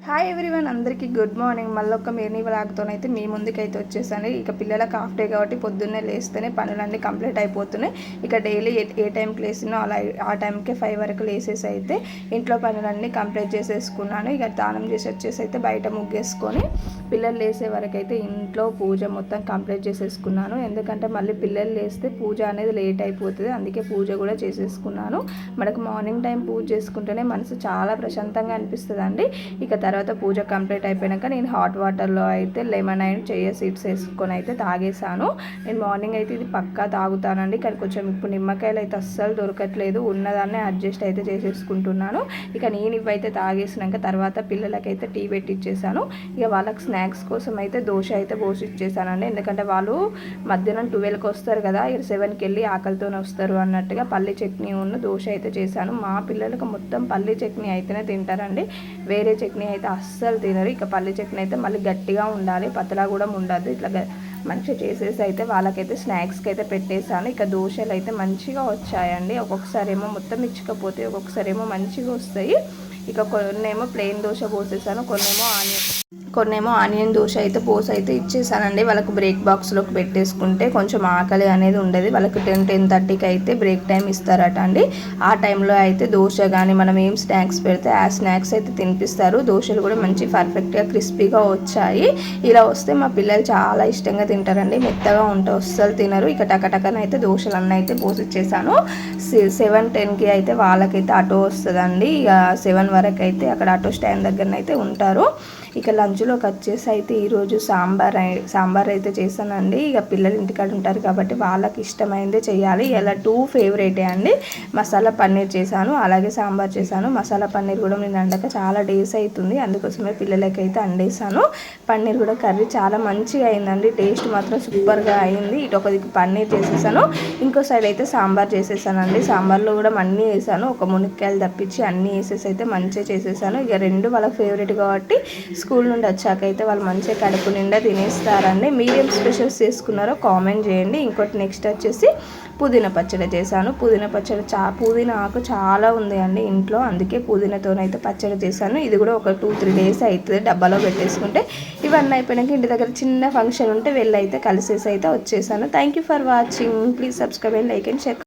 Hi everyone, అందరికీ good morning. మళ్ళీ ఒక మినీ వ్లాగ్తోనైతే మీ ముందుకైతే వచ్చేసాను. ఇక పిల్లలకు హాఫ్ డే కాబట్టి పొద్దున్నే లేస్తేనే పనులన్నీ కంప్లీట్ అయిపోతున్నాయి. ఇక డైలీ ఏ టైంకి లేసినో అలా ఆ టైంకే 5 వరకు లేసేసి అయితే ఇంట్లో పనులన్నీ కంప్లీట్ చేసేసుకున్నాను. ఇక స్నానం చేసి వచ్చేసి అయితే బయట ముగ్గేసుకొని పిల్లలు లేసే వరకు అయితే ఇంట్లో పూజ మొత్తం కంప్లీట్ చేసేసుకున్నాను. ఎందుకంటే మళ్ళీ పిల్లలు లేస్తే పూజ అనేది లేట్ అయిపోతుంది, అందుకే పూజ కూడా చేసేసుకున్నాను. మనకు మార్నింగ్ టైం పూజ చేసుకుంటేనే మనసు చాలా ప్రశాంతంగా అనిపిస్తుంది అండి. ఇక తర్వాత పూజ కంప్లీట్ అయిపోయాక నేను హాట్ వాటర్లో అయితే లెమన్ అండ్ చెయ్య సీడ్స్ వేసుకొని అయితే తాగేసాను. నేను మార్నింగ్ అయితే ఇది పక్కా తాగుతానండి, కానీ కొంచెం ఇప్పుడు నిమ్మకాయలు అయితే అస్సలు దొరకట్లేదు, ఉన్నదాన్నే అడ్జస్ట్ అయితే చేసేసుకుంటున్నాను. ఇక నేను ఇవైతే తాగేసినాక తర్వాత పిల్లలకైతే టీ పెట్టి ఇచ్చేసాను. ఇక వాళ్ళకి స్నాక్స్ కోసం అయితే దోశ అయితే పోసి ఇచ్చేసానండి. ఎందుకంటే వాళ్ళు మధ్యాహ్నం 12కి వస్తారు కదా, ఇక 7కి వెళ్ళి ఆకలితోనే వస్తారు అన్నట్టుగా పల్లి చట్నీ ఉన్న దోశ అయితే చేశాను. మా పిల్లలకు మొత్తం పల్లి చట్నీ అయితేనే తింటారండి, వేరే చట్నీ అయితే అస్సలు తినరు. ఇక పల్లి చట్నీ అయితే మళ్ళీ గట్టిగా ఉండాలి, పతలా కూడా ఉండద్దు. ఇట్లా మంచిగా చేసేసి అయితే వాళ్ళకైతే స్నాక్స్కి అయితే పెట్టేశాను. ఇక దోశలు అయితే మంచిగా వచ్చాయండి. ఒక్కొక్కసారి ఏమో మొత్తం ఇచ్చకపోతే, ఒక్కొక్కసారి ఏమో మంచిగా వస్తాయి. ఇక కొన్నేమో ప్లెయిన్ దోశ పోసేసాను, కొన్నేమో ఆనియన్ దోశ అయితే పోసి అయితే ఇచ్చేసానండి. వాళ్ళకు బ్రేక్ బాక్స్లోకి పెట్టేసుకుంటే కొంచెం ఆకలి అనేది ఉండదు. వాళ్ళకి 10-10:30కి అయితే బ్రేక్ టైం ఇస్తారట అండి. ఆ టైంలో అయితే దోశ కానీ మనం ఏం స్నాక్స్ పెడితే ఆ స్నాక్స్ అయితే తినిపిస్తారు. దోశలు కూడా మంచి పర్ఫెక్ట్గా క్రిస్పీగా వచ్చాయి. ఇలా వస్తే మా పిల్లలు చాలా ఇష్టంగా తింటారండి, మెత్తగా ఉంటే అస్సలు తినరు. ఇక టకటకనైతే దోశలు అన్నీ అయితే పోసి ఇచ్చేసాను. 7-10కి అయితే వాళ్ళకైతే ఆటో వస్తుందండి. ఇక 7 వరకు అయితే అక్కడ ఆటో స్టాండ్ దగ్గరనైతే ఉంటారు. ఇక లంచ్లోకి వచ్చేసి అయితే ఈరోజు సాంబార్ అయితే చేశానండి. ఇక పిల్లలు ఇంటికాడ ఉంటారు కాబట్టి వాళ్ళకి ఇష్టమైందే చేయాలి. ఇలా 2 ఫేవరెటే అండి. మసాలా పన్నీర్ చేశాను, అలాగే సాంబార్ చేశాను. మసాలా పన్నీర్ కూడా నేను వండక చాలా డేస్ అవుతుంది, అందుకోసమే పిల్లలకైతే వండేసాను. పన్నీర్ కూడా కర్రీ చాలా మంచిగా అయిందండి, టేస్ట్ మాత్రం సూపర్గా అయింది. ఇటు ఒక దిక్కు పన్నీర్ చేసేసాను, ఇంకో సైడ్ అయితే సాంబార్ చేసేసానండి. సాంబార్లో కూడా అన్నీ వేసాను, ఒక మునక్కాయలు తప్పించి అన్నీ వేసేసి అయితే మంచిగా చేసేసాను. ఇక రెండు వాళ్ళకి ఫేవరెట్ కాబట్టి స్కూల్ నుండి వచ్చాక అయితే వాళ్ళు మంచిగా కడుపు నిండా తినేస్తారండి. మీరేం స్పెషల్స్ చేసుకున్నారో కామెంట్ చేయండి. ఇంకోటి నెక్స్ట్ వచ్చేసి పుదీనా పచ్చడి చేశాను. పుదీనా పచ్చడి పుదీనా ఆకు చాలా ఉంది అండి ఇంట్లో, అందుకే పుదీనాతోనైతే పచ్చడి చేశాను. ఇది కూడా ఒక 2-3 డేస్ అవుతుంది డబ్బాలో పెట్టేసుకుంటే. ఇవన్నీ అయిపోయినాక ఇంటి దగ్గర చిన్న ఫంక్షన్ ఉంటే వెళ్ళి అయితే కలిసేసి అయితే వచ్చేసాను. Thank you for watching. Please subscribe and like and share.